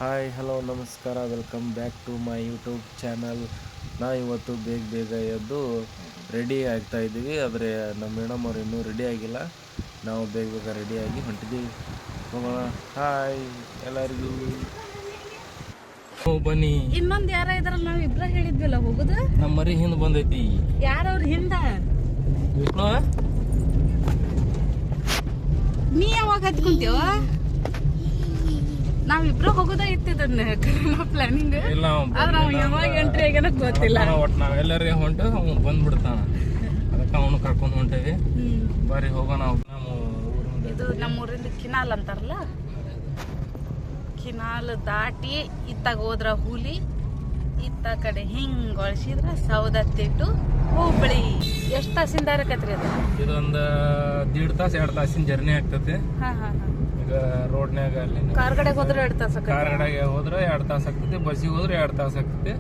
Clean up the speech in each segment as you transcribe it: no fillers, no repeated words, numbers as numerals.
Hi hello ನಮಸ್ಕಾರ, welcome back to my YouTube channel. ಇವತ್ತು ಬೇಗ ಎದ್ದು ರೆಡಿ ಆಗ್ತಾ ಇದ್ದೀವಿ. ಆದರೆ ನಮ್ಮ ಮೇಡಮ್ ಅವ್ರು ಇನ್ನೂ ರೆಡಿ ಆಗಿಲ್ಲ. ನಾವು ಬೇಗ ರೆಡಿಯಾಗಿ ಹೊಂಟಿದ್ದೀವಿ. ಹೋಗೋಣ. ಹಾಯ್ ಎಲ್ಲರಿಗೂ. ಬನ್ನಿ. ಇನ್ನೊಂದು ಯಾರ ಇದ್ರಲ್ಲ, ನಾವು ಇಬ್ರ ಹೇಳಿದ್ವಿಲ್ಲ ಹೋಗುದು. ನಮ್ಮ ಮರಿ ಹಿಂದೆ ಬಂದೈತಿ. ಯಾರವ್ರ ಹಿಂದ? ವಿಷ್ಣು, ನೀ ಯಾವಾಗ ಹತ್ಕೊಂತೀವ? ನಾವಿಬ್ರು ಹೋಗೋದ ಇತ್ತಿದ್ದನ್ನ ಪ್ಲಾನಿಂಗ್. ಆದ್ರೆ ಅವ ಯಾವಾಗ ಎಂಟ್ರಿ ಆಗ್ಯಾನ ಗೊತ್ತಿಲ್ಲ. ಒಟ್ಟು ನಾವೆಲ್ಲರಿಗೆ ಹೊಂಟು ಅವ್ನು ಬಂದ್ಬಿಡ್ತಾನ. ಅದಕ್ಕೆ ಅವನು ಕರ್ಕೊಂಡು ಹೊಂಟೇವಿ. ಬರ್ರಿ ಹೋಗೋಣ. ಇದು ನಮ್ಮೂರಿಂದ ಕಿನಾಲ್ ಅಂತಾರಲ್ಲ, ಕಿನಾಲ್ ದಾಟಿ ಇತ್ತಾಗ ಹೋದ್ರ ಹುಲಿ, ಇತ್ತ ಕಡೆ ಹಿಂಗ್ ಒಳಸಿದ್ರ ಸೌದತ್ತಿ ಟು ಹುಬ್ಬಳ್ಳಿ. ಎಷ್ಟ್ ತಾಸಿಂದ ಆಕತ್ರಿ ಅದು? ಇದೊಂದು 1.5 ತಾಸು 2 ತಾಸಿನ ಜರ್ನಿ ಆಗ್ತದೆ. ಈಗ ರೋಡ್ನ್ಯಾಗ ಅಲ್ಲಿ ಕಾರ್ ಗಡೆಗೆ ಹೋದ್ರೆ 2 ತಾಸ, ಕಾರ್ ಗಡೆಗೆ ಹೋದ್ರೆ 2 ತಾಸು ಆಗ್ತದೆ, ಬಸ್ಸಿಗೆ ಹೋದ್ರೆ 2 ತಾಸು ಆಗ್ತದೆ.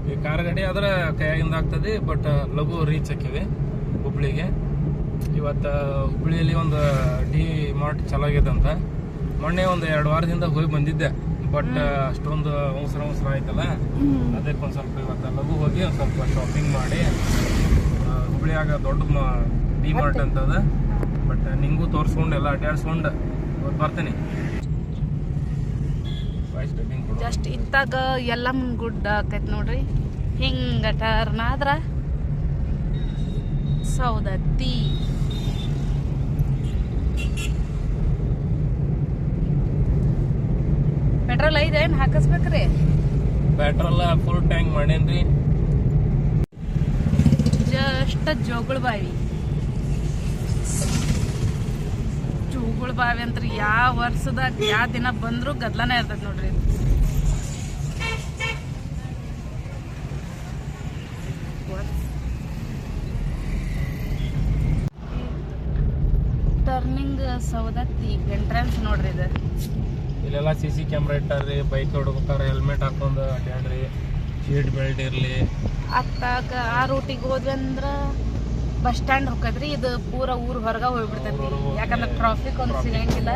ಈ ಕಾರ್ ಗಡಿ ಆದ್ರೆ ಕೈಯಾಗಿಂದ ಆಗ್ತದೆ, ಬಟ್ ಲಘು ರೀಚ್ ಹಾಕಿವಿ ಹುಬ್ಳಿಗೆ. ಇವತ್ತು ಹುಬ್ಳಿಯಲ್ಲಿ ಒಂದು ಡಿ ಮಾರ್ಟ್ ಚಲೋ ಆಗೈತಂತ. ಮೊನ್ನೆ ಒಂದು 2 ವಾರದಿಂದ ಹೋಗಿ ಬಂದಿದ್ದೆ, ಬಟ್ ಅಷ್ಟೊಂದು ಅವಸರ ಆಯ್ತಲ್ಲ, ಅದಕ್ಕೆ ಒಂದು ಸ್ವಲ್ಪ ಇವತ್ತು ಲಘು ಹೋಗಿ ಒಂದು ಸ್ವಲ್ಪ ಶಾಪಿಂಗ್ ಮಾಡಿ. ಹುಬ್ಳಿಯಾಗ ದೊಡ್ಡ ಡಿ ಮಾರ್ಟ್ ಅಂತದ, ಬಟ್ ನಿಂಗೂ ತೋರಿಸ್ಕೊಂಡು ಎಲ್ಲ ಅಡ್ಡಾಡ್ಸ್ಕೊಂಡು ಬರ್ತೀನಿ. ಜಸ್ಟ್ ಇತ್ತಾಗ ಯಲ್ಲಮ್ಮನ ಗುಡ್ಡ ಆಕೈತಿ ನೋಡ್ರಿ. ಹಿಂಗ ಟರ್ನ್ ಆದ್ರ ಸೌದತ್ತಿ. ಪೆಟ್ರೋಲ್ ಐದೇನ್ ಹಾಕಿಸ್ಬೇಕ್ರಿ? ಪೆಟ್ರೋಲ್ ಫುಲ್ ಟ್ಯಾಂಕ್ ಮಾಡೇನ್ರಿ. ಜಸ್ಟ್ ಜೋಗುಳಬಾವಿ ಅಂತ ಯಾವ ವರ್ಷದಾಗ ಯಾವ ದಿನ ಬಂದ್ರು ಗದ್ಲಾನೇ ಇರ್ತೈತಿ ನೋಡ್ರಿ. ಟರ್ನಿಂಗ್ ಸೌದತ್ತಿ ಎಂಟ್ರೆನ್ಸ್ ನೋಡ್ರಿ. ಇದು ಇಲ್ಲೆಲ್ಲ CC ಕ್ಯಾಮ್ರಾ ಇಟ್ಟಾರ್ರಿ. ಬೈಕ್ ಹೊಡ್ಬೇಕಾರೆ ಹೆಲ್ಮೆಟ್ ಹಾಕೊಂಡು ಅಡ್ಡಾಡ್ರಿ, ಸೀಟ್ ಬೆಲ್ಟ್ ಇರ್ಲಿ. ಅತ್ತಾಗ ಆ ರೂಟಿಗೆ ಹೋದ್ವಿ ಅಂದ್ರ ಬಸ್ ಸ್ಟ್ಯಾಂಡ್ ಹೋಗದ್ರಿ. ಇದು ಪೂರ ಊರ್ ಹೊರಗ ಹೋಗ್ಬಿಡ್ತೈತಿ, ಯಾಕಂದ್ರೆ ಟ್ರಾಫಿಕ್ ಒಂದು ಸಿಗಂಗಿಲ್ಲ.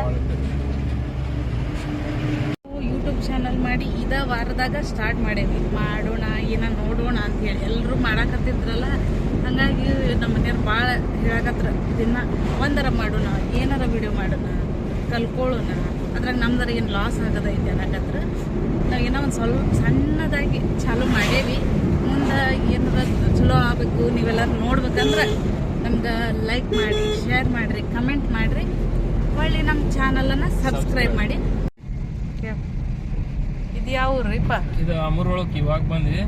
ಯೂಟ್ಯೂಬ್ ಚಾನಲ್ ಮಾಡಿ ಇದ ವಾರದಾಗ ಸ್ಟಾರ್ಟ್ ಮಾಡೇವಿ. ಮಾಡೋಣ, ಏನ ನೋಡೋಣ ಅಂತ ಹೇಳಿ ಎಲ್ಲರೂ ಮಾಡಾಕತ್ತಿದ್ರಲ್ಲ, ಹಂಗಾಗಿ ನಮ್ಮ ಮನೆಯವ್ರು ಭಾಳ ಹೇಳಕತ್ರ, ದಿನ ಒಂದರ ಮಾಡೋಣ, ಏನಾರ ವಿಡಿಯೋ ಮಾಡೋಣ, ಕಲ್ಕೊಳ್ಳೋಣ, ಅದ್ರಾಗ ನಮ್ದರ ಏನು ಲಾಸ್ ಆಗದೈತಿ ಅನ್ನಕತ್ರ ನಾವೇನೋ ಒಂದು ಸ್ವಲ್ಪ ಸಣ್ಣದಾಗಿ ಚಾಲೂ ಮಾಡೇವಿ. ಮುಂದೆ ಏನಾರ ಚಲೋ ಆಗಬೇಕು, ನೀವೆಲ್ಲರೂ ನೋಡ್ಬೇಕಂದ್ರೆ ನಮ್ಗೆ ಲೈಕ್ ಮಾಡಿ, ಶೇರ್ ಮಾಡಿರಿ, ಕಮೆಂಟ್ ಮಾಡಿರಿ, ಒಳ್ಳೆ ನಮ್ಮ ಚಾನಲನ್ನು ಸಬ್ಸ್ಕ್ರೈಬ್ ಮಾಡಿ. ಇದು ಯಾವ ಊರ್ರಿಪ್ಪ? ಇದು ಅಮೂರೊಳಗೆ ಇವಾಗ ಬಂದ್ವಿ.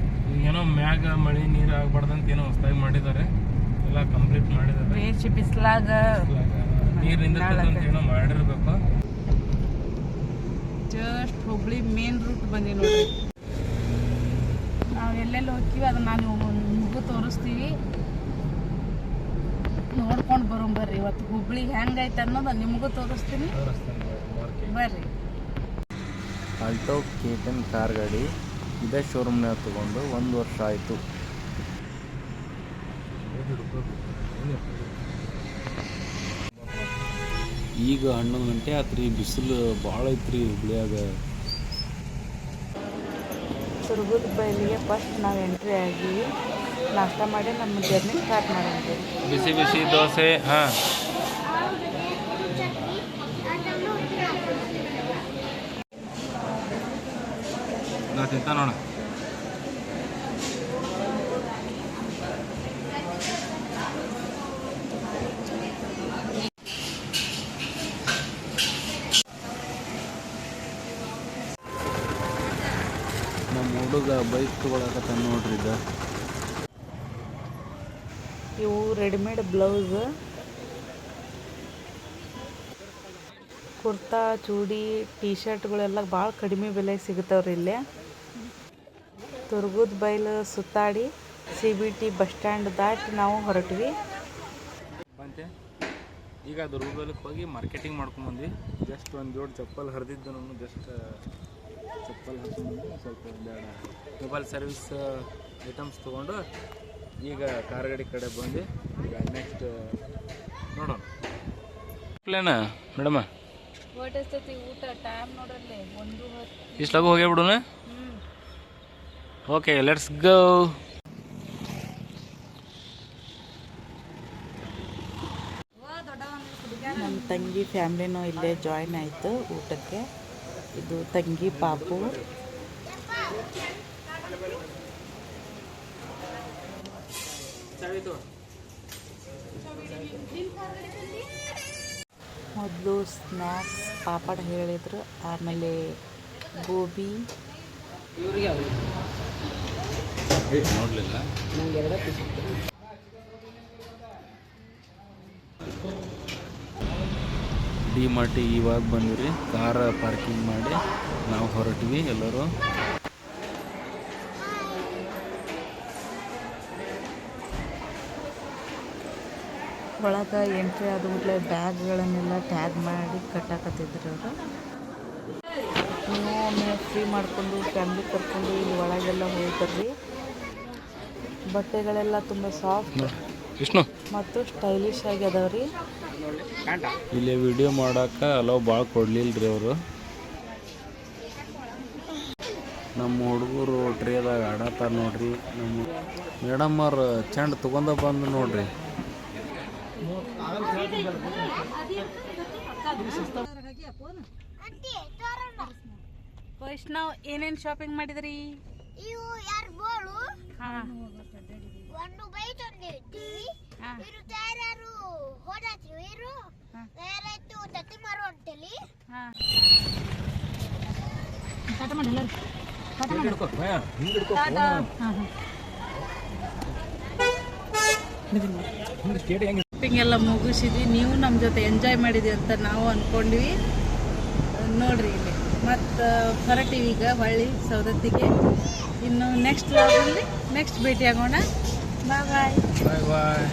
ಏನೋ ಮ್ಯಾಗ ಮಳೆ ನೀರು ಆಗ್ಬಾರ್ದಂತ ಏನೋ ಹೊಸದಾಗಿ ಮಾಡಿದ್ದಾರೆ, ಎಲ್ಲ ಕಂಪ್ಲೀಟ್ ಮಾಡಿದ್ದಾರೆ. ಬೇಸಿ ಬಿಸಿಲಾಗ ನೀರಿಂದ ಏನೋ ಮಾಡಿರ್ಬೇಕು. ಜಸ್ಟ್ ಹುಬ್ಳಿ ಮೇನ್ ರೂಟ್ ಬಂದಿ ನೋಡ್ರಿ. ನಾವು ಎಲ್ಲೆಲ್ಲಿ ಹೋಗ್ತೀವಿ ಅದನ್ನ ನಾನು ನಿಮಗೂ ತೋರಿಸ್ತೀವಿ, ನೋಡ್ಕೊಂಡು ಬರ್ರಿ. ಇವತ್ತು ಹುಬ್ಳಿ ಹೆಂಗೈತೆ ಅನ್ನೋದು ನಿಮಗೂ ತೋರಿಸ್ತೀನಿ, ಬರ್ರಿ. ಆಲ್ಟೋ K10 ಕಾರ್ ಗಾಡಿ ಇದೇ ಶೋರೂಮ್ನಾಗ ತೊಗೊಂಡು 1 ವರ್ಷ ಆಯಿತು. ಈಗ 11 ಗಂಟೆ ಆತ್ರಿ. ಬಿಸಿಲು ಭಾಳ ಐತ್ರಿ ಹುಬ್ಳಿಯಾಗ. ತುರ್ಗುದ ಬೈಲಿಗೆ ಫಸ್ಟ್ ನಾವು ಎಂಟ್ರಿ ಆಗಿವಿ. ನಾಷ್ಟ ಮಾಡಿ ನಮ್ಮ ಜರ್ನಿ ಸ್ಟಾರ್ಟ್ ಮಾಡಿದ್ವಿ. ಬಿಸಿ ಬಿಸಿ ದೋಸೆ. ಹಾಂ, ನಾ ತಿಂತ ನೋಡ. ನಮ್ಮ ಹುಡುಗ ಬೈಕ್ ತಗೊಳಕತ್ತ ನೋಡ್ರಿ. ಇವು ರೆಡಿಮೇಡ್ ಬ್ಲೌಸ್, ಕುರ್ತಾ, ಚೂಡಿ, ಟೀ ಶರ್ಟ್ಗಳೆಲ್ಲ ಭಾಳ ಕಡಿಮೆ ಬೆಲೆಗೆ ಸಿಗುತ್ತವ್ರಿ ಇಲ್ಲೇ. ತುರ್ಗುದ ಬೈಲು ಸುತ್ತಾಡಿ CBT ಬಸ್ ಸ್ಟ್ಯಾಂಡ್ ದಾಟಿ ನಾವು ಹೊರಟ್ವಿ. ಈಗ ದುರ್ಗಕ್ಕೆ ಹೋಗಿ ಮಾರ್ಕೆಟಿಂಗ್ ಮಾಡ್ಕೊಂಡ್ಬಂದ್ವಿ. ಜಸ್ಟ್ ಒಂದು ಜೋಡಿ ಚಪ್ಪಲ್ ಹರಿದಿದ್ದು, ನಾನು ಜಸ್ಟ್ ಚಪ್ಪಲ್ ಹಾಕೊಂಡ್ಬಂದು ಸ್ವಲ್ಪ ಬೇಡ ಮೊಬೈಲ್ ಸರ್ವಿಸ್ ಐಟಮ್ಸ್ ತೊಗೊಂಡು ಈಗ ಕಾರ್ ಗಾಡಿ ಕಡೆ ಬಂದು ಈಗ ನೆಕ್ಸ್ಟ್ ನೋಡೋಣ. ಪ್ಲೇನಾ ಮೇಡಮ? ಹೊಟ್ಟೆಸ್ತೈತಿ ಊಟ ಟೈಮ್ ನೋಡ್ರಲ್ಲಿ 1:10. ಇಷ್ಟು ಲಗು ಹೋಗೇ ಬಿಡೋಣ. Okay let's go. ನಮ್ಮ ತಂಗಿ ಫ್ಯಾಮ್ಲಿನೂ ಇಲ್ಲೇ ಜಾಯಿನ್ ಆಯಿತು ಊಟಕ್ಕೆ. ಇದು ತಂಗಿ ಪಾಪು. ಮೊದಲು ಸ್ನ್ಯಾಕ್ಸ್ ಪಾಪಡ್ ಹೇಳಿದ್ರು, ಆಮೇಲೆ ಗೋಬಿ, ನೋಡಲಿಲ್ಲ. ಡಿ ಮಾರ್ಟಿ ಇವಾಗ ಬಂದ್ರಿ. ಕಾರ್ ಪಾರ್ಕಿಂಗ್ ಮಾಡಿ ನಾವು ಹೊರಟಿವಿ ಎಲ್ಲರೂ. ಒಳಗೆ ಎಂಟ್ರಿ ಆದ ಕೂಡಲೇ ಬ್ಯಾಗ್ಗಳನ್ನೆಲ್ಲ ಟ್ಯಾಗ್ ಮಾಡಿ ಕಟ್ಟಾಕತ್ತಿದ್ರು ಅವರು. ನೀವು ಒಮ್ಮೆ ಫ್ರೀ ಮಾಡಿಕೊಂಡು ಫ್ಯಾಮ್ಲಿ ಕರ್ಕೊಂಡು ಇಲ್ಲಿ ಒಳಗೆಲ್ಲ ಹೋಗ್ಬರ್ರಿ. ಬಟ್ಟೆಗಳೆಲ್ಲ ತುಂಬ ಸಾಫ್ಟ್ ವಿಷ್ಣು ಮತ್ತು ಸ್ಟೈಲಿಶ್ ಆಗಿ ಅದಾವ್ರಿ. ಇಲ್ಲಿ ವಿಡಿಯೋ ಮಾಡೋಕೆ ಅಲೋ ಭಾಳ ಕೊಡ್ಲಿಲ್ರಿ ಅವರು. ನಮ್ಮ ಹುಡುಗರು ಟ್ರೇದಾಗ ಆಡತ್ತಾರ ನೋಡ್ರಿ. ನಮ್ಮ ಮೇಡಮ್ ಅವ್ರು ಚೆಂಡ್ ತೊಗೊಂಡ ಬಂದು ನೋಡ್ರಿ. ವೈಷ್ಣವ್ ಏನೇನು ಶಾಪಿಂಗ್ ಮಾಡಿದ್ರಿ? ಇವು ಯಾರು ಬೋಳು ಹಾಂ ಒಂದು ಬೈಟ್ ಒಂದು ಟಿವಿ ಇರು ಯಾರು ಹೋದಾತ್ರಿ ಇರು ಯಾರಾಯ್ತು ತತ್ತಿ ಮಾರು ಅಂತೇಳಿ ಹಾಂ ಶಾಪಿಂಗ್ ಎಲ್ಲ ಮುಗಿಸಿದ್ವಿ. ನೀವು ನಮ್ಮ ಜೊತೆ ಎಂಜಾಯ್ ಮಾಡಿದ್ವಿ ಅಂತ ನಾವು ಅಂದ್ಕೊಂಡ್ವಿ. ನೋಡ್ರಿ ಇಲ್ಲಿ ಮತ್ತು ಹೊರಟಿವಿ ಈಗ ಹೊಳ್ಳಿ ಸೌದತ್ತಿಗೆ. ಇನ್ನು ನೆಕ್ಸ್ಟ್ ವ್ಲಾಗಲ್ಲಿ ನೆಕ್ಸ್ಟ್ ಭೇಟಿ ಆಗೋಣ. ಬಾಯ್ ಬಾಯ್. ಬಾಯ್ ಬಾಯ್.